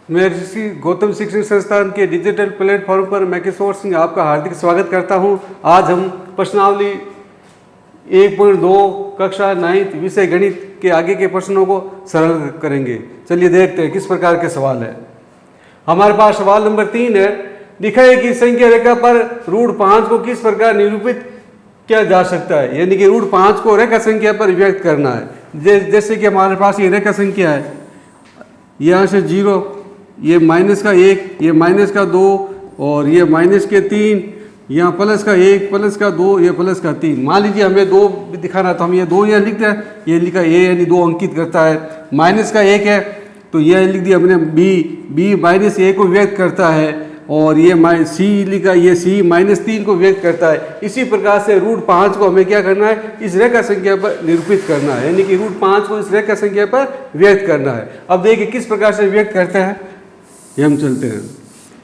मैं ऋषि गौतम शिक्षण संस्थान के डिजिटल प्लेटफॉर्म पर मैं किशोर सिंह आपका हार्दिक स्वागत करता हूं। आज हम प्रश्नावली 1.2 कक्षा 9th विषय गणित के आगे के प्रश्नों को सरल करेंगे। चलिए देखते हैं किस प्रकार के सवाल है। हमारे पास सवाल नंबर 3 है। दिखाए कि संख्या रेखा पर √5 को किस प्रकार निरूपित किया जा सकता है, यानी कि √5 को रेखा संख्या पर व्यक्त करना है। जैसे कि हमारे पास ये रेखा संख्या है, यहाँ से 0, ये -1, ये -2 और ये -3, यहाँ +1, +2, ये +3। मान लीजिए हमें 2 दिखाना, तो हम ये 2 यहाँ लिखते हैं। ये लिखा A यानी 2 अंकित करता है। -1 है तो यह लिख दिया हमने B -A को व्यक्त करता है, और ये C लिखा, ये C -3 को व्यक्त करता है। इसी प्रकार से √5 को हमें क्या करना है, इस रेखा संख्या पर निरूपित करना है, यानी कि √5 को इस रेखा संख्या पर व्यक्त करना है। अब देखिए किस प्रकार से व्यक्त करते हैं, ये हम चलते हैं।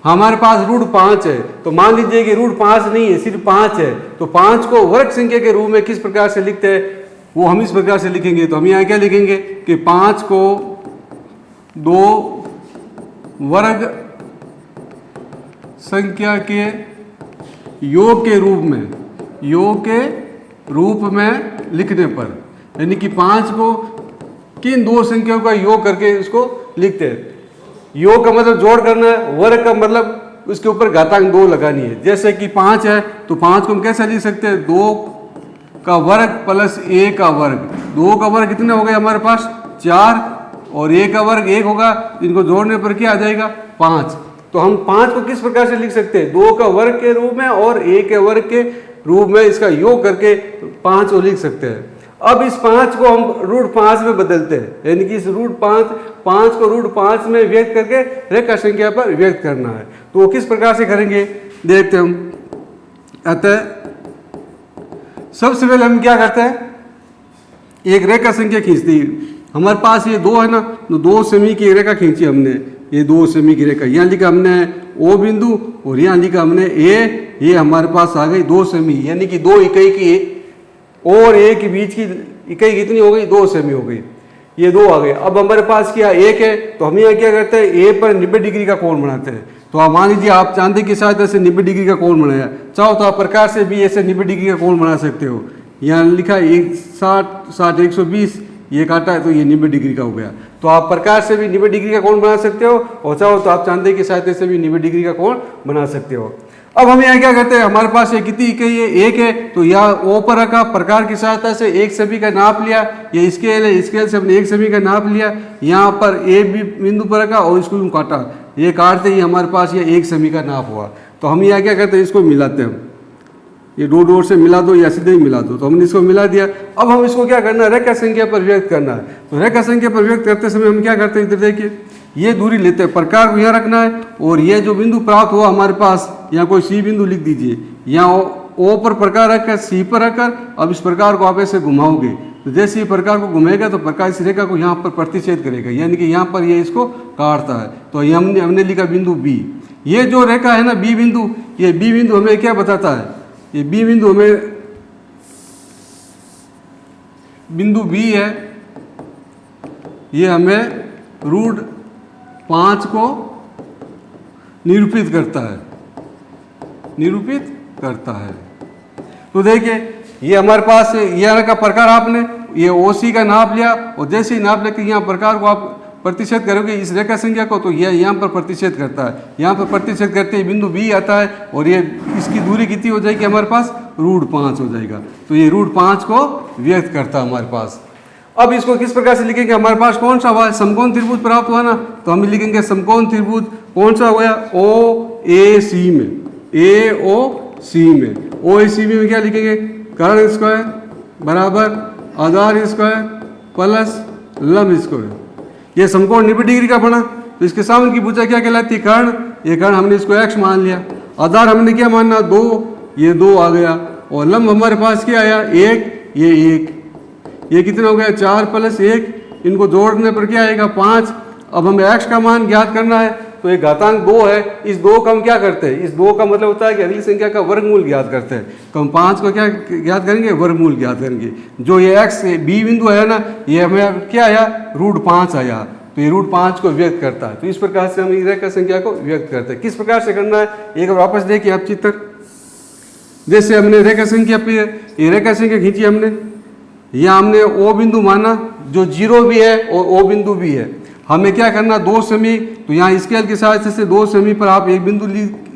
हमारे पास √5 है, तो मान लीजिए कि √5 नहीं है, सिर्फ 5 है, तो 5 को वर्ग संख्या के रूप में किस प्रकार से लिखते हैं, वो हम इस प्रकार से लिखेंगे। तो हम यहाँ क्या लिखेंगे कि 5 को 2 वर्ग संख्या के योग के रूप में लिखने पर, यानी कि 5 को किन 2 संख्याओं का योग करके इसको लिखते हैं। योग का मतलब जोड़ करना है, वर्ग का मतलब उसके ऊपर घातांक 2 लगानी है। जैसे कि 5 है तो 5 को हम कैसे लिख सकते हैं, 2 का वर्ग प्लस A का वर्ग। 2 का वर्ग कितने हो गए हमारे पास 4, और A का वर्ग 1 होगा। इनको जोड़ने पर क्या आ जाएगा 5। तो हम 5 को किस प्रकार से लिख सकते हैं, 2 का वर्ग के रूप में और A के वर्ग के रूप में इसका योग करके 5 को लिख सकते हैं। अब इस 5 को हम √5 में बदलते हैं, यानी कि इस √5 को √5 में व्यक्त करके रेखा संख्या पर व्यक्त करना है। तो वो किस प्रकार से करेंगे देखते हैं हम। अतः सबसे पहले हम क्या करते हैं, एक रेखा संख्या खींचती है। हमारे पास ये 2 है ना, तो 2 सेमी की रेखा खींची हमने। ये 2 सेमी की रेखा, यहाँ लिखा हमने O बिंदु और यहाँ लिखा हमने A। ये हमारे पास आ गई 2 सेमी, यानी कि 2 इकाई की और A के बीच की इकाई कितनी हो गई, 2 सेमी हो गई। ये 2 आ गए। अब हमारे पास क्या 1 है, तो हम यहाँ क्या करते हैं, A पर 90 डिग्री का कोण बनाते हैं। तो आप मान लीजिए आप चांदी की सहायता से 90 डिग्री का कोण बनाया, चाहो तो आप प्रकाश से भी ऐसे 90 डिग्री का कोण बना सकते हो। यहाँ लिखा 60 120, ये काटा है तो ये 90 डिग्री का हो गया। तो आप प्रकाश से भी 90 डिग्री का कोण बना सकते हो, और चाहो तो आप चांदी की सहायता से भी 90 डिग्री का कोण बना सकते हो। अब हम यहाँ क्या करते हैं, हमारे पास ये कितनी इकाई है, 1 है, तो यहाँ O पर रखा, प्रकार की सहायता से 1 सेमी का नाप लिया। ये स्केल है, स्केल से हमने 1 सेमी का नाप लिया। यहाँ पर A बिंदु पर रखा और इसको यूँ काटा। ये काटते ही हमारे पास ये 1 सेमी का नाप हुआ। तो हम यहाँ क्या करते हैं, इसको मिलाते हैं। ये 2 डोर से मिला दो या सीधे ही मिला दो, तो हमने इसको मिला दिया। अब हम इसको क्या करना है, रेखा संख्या पर व्यक्त करना है। तो रेखा संख्या पर व्यक्त करते समय हम क्या करते हैं, इधर देखिए, ये दूरी लेते हैं, प्रकार को यहाँ रखना है, और ये जो बिंदु प्राप्त हुआ हमारे पास, यहाँ कोई C बिंदु लिख दीजिए। यहाँ O पर प्रकार रखकर C पर रखकर अब इस प्रकार को आप ऐसे घुमाओगे, तो जैसे ही प्रकार को घुमाएगा तो प्रकार इस रेखा को यहाँ पर प्रतिच्छेद करेगा, यानी कि यहाँ पर ये इसको काटता है। तो ये हमने लिखा बिंदु B। ये जो रेखा है ना B बिंदु, ये B बिंदु हमें क्या बताता है, ये B बिंदु हमें, बिंदु B है, ये हमें √5 को निरूपित करता है। तो देखिए ये हमारे पास ये का प्रकार, आपने ये OC का नाप लिया, और जैसे ही नाप लेकर यहाँ प्रकार को आप प्रतिशत करोगे इस रेखा संख्या को, तो यह यहाँ पर प्रतिशत करता है। यहाँ पर प्रतिशत करते ही बिंदु B आता है, और ये इसकी दूरी कितनी हो जाएगी हमारे पास, √5 हो जाएगा। तो ये √5 को व्यक्त करता है हमारे पास। अब इसको किस प्रकार से लिखेंगे, हमारे पास कौन सा हुआ, समकोण त्रिभुज प्राप्त हुआ ना, तो हम लिखेंगे समकोण त्रिभुज कौन सा हुआ, OAC में, AOC में क्या लिखेंगे, कर्ण स्क्वायर बराबर आधार स्क्वायर प्लस लंब स्क्वायर। ये समकोण 90 डिग्री का बना, तो इसके सामने की भुजा क्या कहलाती है, कर्ण। ये कर्ण हमने इसको x मान लिया, आधार हमने क्या मानना 2, ये 2 आ गया, और लंब हमारे पास क्या आया 1, ये 1, ये कितना हो गया 4 + 1, इनको जोड़ने पर क्या आएगा 5। अब हमें x का मान ज्ञात करना है, तो ये घातांक 2 है, इस 2 का हम क्या करते हैं, इस 2 का मतलब होता है कि अगली संख्या का वर्गमूल ज्ञात करते हैं। तो हम 5 को क्या ज्ञात करेंगे, वर्गमूल ज्ञात करेंगे। जो ये x B बिंदु है ना, ये हमें क्या आया √5 आया, तो ये √5 को व्यक्त करता है। तो इस प्रकार से हम ये रेखा संख्या को व्यक्त करते हैं। किस प्रकार से करना है, एक वापस देखिए आप चित्र। जैसे हमने रेखा संख्या पे ये रेखा संख्या खींची हमने, यहाँ हमने O बिंदु माना जो 0 भी है और O बिंदु भी है। हमें क्या करना, 2 सेमी, तो यहाँ स्केल की सहायता से 2 सेमी पर आप एक बिंदु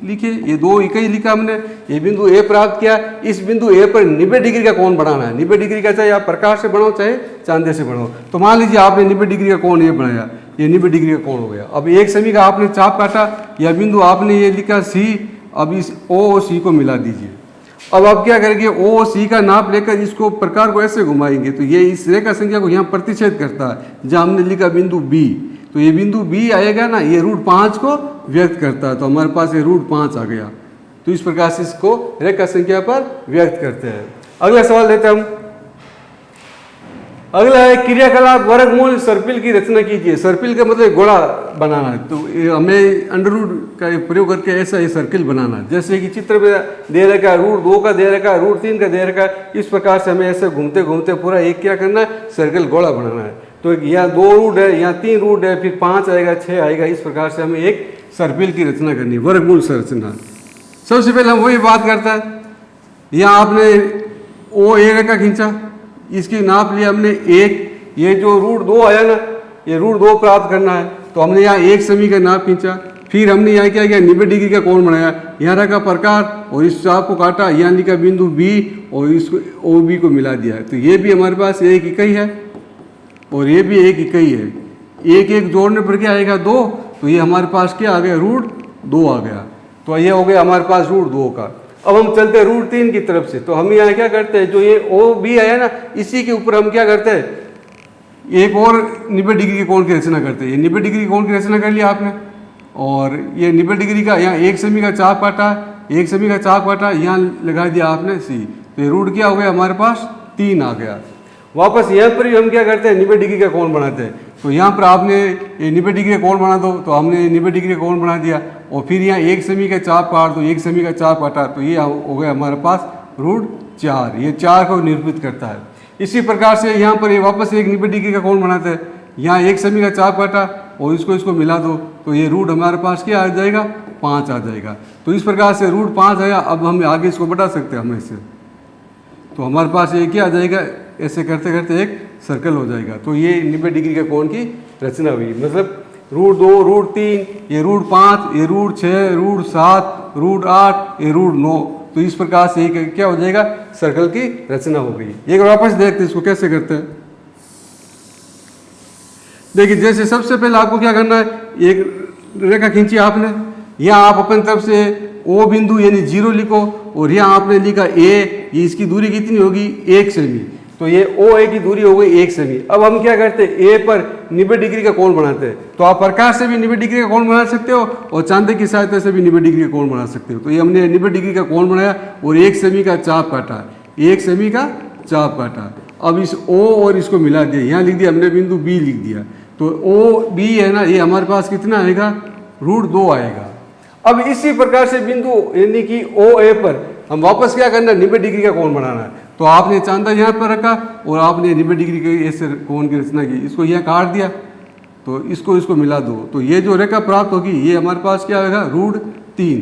लिखे, ये 2 इकाई लिखा हमने, ये बिंदु A प्राप्त किया। इस बिंदु A पर 90 डिग्री का कोण बनाना है। 90 डिग्री का चाहे आप प्रकाश से बनाओ चाहे चांदे से बनाओ। तो मान लीजिए आपने 90 डिग्री का कोण ये बनाया, ये 90 डिग्री का कोण हो गया। अब 1 सेमी का आपने चाप काटा, या बिंदु आपने ये लिखा C, अब इस O और C को मिला दीजिए। अब आप क्या करेंगे, O और C का नाप लेकर इसको प्रकार को ऐसे घुमाएंगे, तो ये इस रेखा संख्या को यहाँ प्रतिच्छेद करता है। जहाँ हमने लिखा बिंदु B, तो ये बिंदु B आएगा ना, ये √5 को व्यक्त करता है। तो हमारे पास ये √5 आ गया। तो इस प्रकार से इसको रेखा संख्या पर व्यक्त करते हैं। अगला सवाल लेते हैं हम। अगला है क्रियाकलाप वर्गमूल सर्पिल की रचना कीजिए। सर्पिल का मतलब गोला बनाना है। तो हमें अंडर रूट का प्रयोग करके ऐसा ये सर्किल बनाना है। जैसे कि चित्र में दे रखा है, √2 का दे रखा है, √3 का दे रखा है। इस प्रकार से हमें ऐसे घूमते घूमते पूरा एक क्या करना है, सर्किल गोला बनाना है। तो यहाँ 2 रूट है, यहाँ 3 रूट है, फिर 5 आएगा, 6 आएगा। इस प्रकार से हमें एक सर्पिल की रचना करनी है, वर्गमूल संरचना। सबसे पहले हम वही बात करता है, यहाँ आपने OA रेखा खींचा, इसकी नाप लिया हमने 1। ये जो √2 आया ना, ये √2 प्राप्त करना है। तो हमने यहाँ 1 सेमी का नाप खींचा। फिर हमने यहाँ क्या किया, 90 डिग्री का कोण बनाया, यहाँ रखा प्रकार और इस चाप को काटा, यहाँ लिखा बिंदु B और इसको OB को मिला दिया है। तो ये भी हमारे पास एक इकाई है और ये भी एक इकाई है। एक एक जोड़ने पर क्या आएगा, 2। तो ये हमारे पास क्या आ गया, √2 आ गया। तो ये हो गया हमारे पास √2 का। अब हम चलते हैं √3 की तरफ से। तो हम यहाँ क्या करते हैं, जो ये OB आया ना, इसी के ऊपर हम क्या करते हैं, एक और 90 डिग्री के कोण की रचना करते हैं। ये 90 डिग्री कोण की रचना कर लिया आपने, और ये 90 डिग्री का यहाँ 1 सेमी का चाप काटा, 1 सेमी का चाप काटा, यहाँ लगा दिया आपने C। तो ये रूट क्या हो गया हमारे पास, 3 आ गया। वापस यहाँ पर भी हम क्या करते हैं, 90 डिग्री का कोण बनाते हैं। तो यहाँ पर आपने ये 90 डिग्री का कोण बना दो, तो हमने 90 डिग्री का कोण बना दिया। और फिर यहाँ 1 सेमी का चाप काट दो, 1 सेमी का चाप काटा, तो ये हो गया हमारे पास √4। ये 4 को निरूपित करता है। इसी प्रकार से यहाँ पर ये वापस एक 90 डिग्री का कोण बनाते हैं। यहाँ 1 सेमी का चाप काटा और इसको मिला दो, तो ये रूट हमारे पास क्या आ जाएगा, 5 आ जाएगा। तो इस प्रकार से √5 आया। अब हम आगे इसको बढ़ा सकते हैं हम ऐसे, तो हमारे पास ये क्या आ जाएगा, ऐसे करते करते एक सर्कल हो जाएगा। तो ये 90 डिग्री का कोण की रचना हुई। मतलब √2, √3, ये √5, ये √6, √7, √8, ये √9। तो इस प्रकार से एक क्या हो जाएगा, सर्कल की रचना हो गई। एक वापस देखते हैं इसको कैसे करते हैं। देखिए, जैसे सबसे पहले आपको क्या करना है, एक रेखा खींची आपने, यहाँ आप अपनी तरफ से O बिंदु यानी 0 लिखो, और यहाँ आपने लिखा A, ये इसकी दूरी कितनी होगी, 1 सेमी। तो ये OA की दूरी हो गई 1 सेमी। अब हम क्या करते हैं, A पर 90 डिग्री का कोण बनाते हैं। तो आप प्रकाश से भी 90 डिग्री का कोण बना सकते हो और चांदी की सहायता से भी 90 डिग्री का कोण बना सकते हो। तो ये हमने 90 डिग्री का कोण बनाया और 1 सेमी का चाप काटा, 1 सेमी का चाप काटा। अब इस O और इसको मिला दिया, यहाँ लिख दिया हमने बिंदु B लिख दिया। तो OB है ना, ये हमारे पास कितना आएगा, √2 आएगा। अब इसी प्रकार से बिंदु यानी कि OA पर हम वापस क्या करना है, 90 डिग्री का कोण बनाना है। तो आपने चांदा यहाँ पर रखा और आपने 90 डिग्री के ऐसे कोण की रचना की, इसको यहाँ काट दिया, तो इसको मिला दो, तो ये जो रेखा प्राप्त होगी ये हमारे पास क्या आएगा, √3।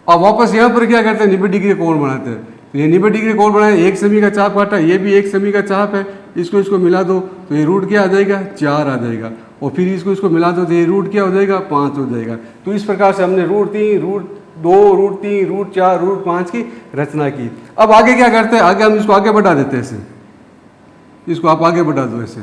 अब वापस यहाँ पर क्या करते हैं, 90 डिग्री कोण बनाते हैं। तो ये 90 डिग्री कोण बनाए, 1 सेमी का चाप काटा, ये भी 1 सेमी का चाप है, इसको मिला दो, तो ये रूट क्या आ जाएगा, 4 आ जाएगा। और फिर इसको मिला दो, तो ये रूट क्या हो जाएगा, 5 हो जाएगा। तो इस प्रकार से हमने √3, √2, √3, √4, √5 की रचना की। अब आगे क्या करते हैं, आगे हम इसको आगे बढ़ा देते हैं ऐसे, इसको आप आगे बढ़ा दो ऐसे,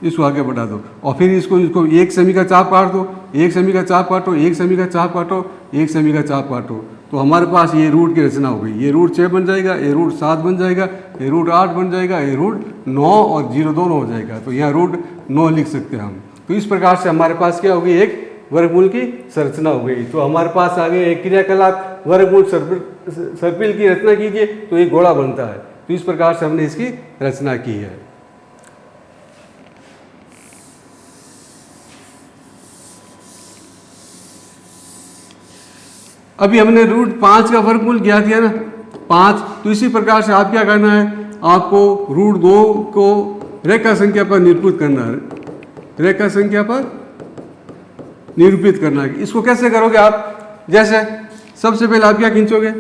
इसको आगे बढ़ा दो, और फिर इसको 1 सेमी का चाप काट दो, 1 सेमी का चाप काटो, 1 सेमी का चाप काटो, 1 सेमी का चाप काटो। तो हमारे पास ये रूट की रचना हो गई। ये √6 बन जाएगा, ये √7 बन जाएगा, ये √8 बन जाएगा, ये √9 और 0 दोनों हो जाएगा। तो यहाँ √9 लिख सकते हैं हम। तो इस प्रकार से हमारे पास क्या होगी, एक वर्गमूल की संरचना हो गई। तो हमारे पास आगे एक क्रियाकलाप वर्गमूल सर्पिल की रचना कीजिए, तो एक गोला बनता है। तो इस प्रकार से हमने इसकी रचना की है। अभी हमने √5 का वर्गमूल ज्ञात किया ना, 5। तो इसी प्रकार से आप क्या करना है, आपको √2 को रेखा संख्या पर निरूपित करना है। रेखा संख्या पर निरूपित करना है। इसको कैसे करोगे आप? जैसे सबसे पहले आप क्या खींचोगे,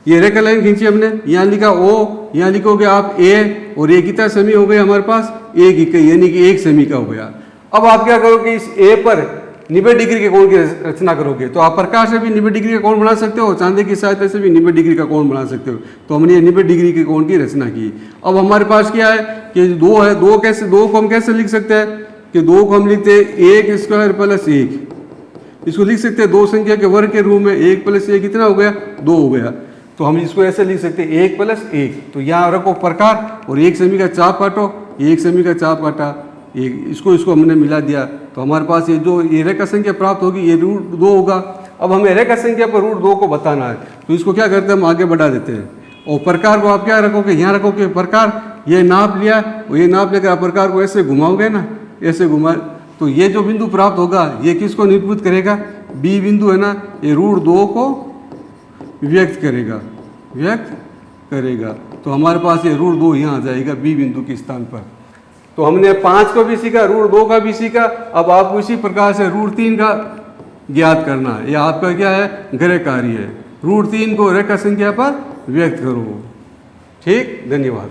ये रेखा लाइन खींची हमने, यहाँ लिखा O, यहाँ लिखोगे आप A, और ये कितना सेमी हो गया हमारे पास? एक इकाई, यानी कि 1 सेमी का हो गया। अब आप क्या करोगे, इस A पर 90 डिग्री के कोण की रचना करोगे। तो आप प्रकाश से भी 90 डिग्री का कोण बना सकते हो, चांदी की सहायता से भी 90 डिग्री का कोण बना सकते हो। तो हमने ये 90 डिग्री के कोण की रचना की। अब हमारे पास क्या है कि 2 है, 2 को हम कैसे लिख सकते हैं कि 2 को हम लिखते हैं 1 स्क्वायर प्लस 1। इसको लिख सकते हैं 2 संख्या के वर्ग के रूप में। 1 प्लस 1 कितना हो गया? 2 हो गया। तो हम इसको ऐसे लिख सकते हैं 1 प्लस 1। तो यहाँ रखो प्रकार और 1 सेमी का चाप काटो, 1 सेमी का चाप काटा, इसको हमने मिला दिया। तो हमारे पास ये रेखा संख्या प्राप्त होगी, ये √2 होगा। अब हमें रेखा संख्या पर √2 को बताना है, तो इसको क्या करते हैं, हम आगे बढ़ा देते हैं। और प्रकार को आप क्या रखोगे, यहाँ रखोगे प्रकार, ये नाप लिया और ये नाप लेकर आप प्रकार को ऐसे घुमाओगे ना, ऐसे घुमा, तो ये जो बिंदु प्राप्त होगा ये किसको निरूपित करेगा? बी बिंदु है ना, ये √2 को व्यक्त करेगा। तो हमारे पास ये √2 यहाँ आ जाएगा बी बिंदु के स्थान पर। तो हमने 5 को भी सीखा, √2 का भी सीखा। अब आपको इसी प्रकार से √3 का ज्ञात करना है। यह आपका क्या है? गृह कार्य है। √3 को रेखा संख्या पर व्यक्त करो। ठीक, धन्यवाद।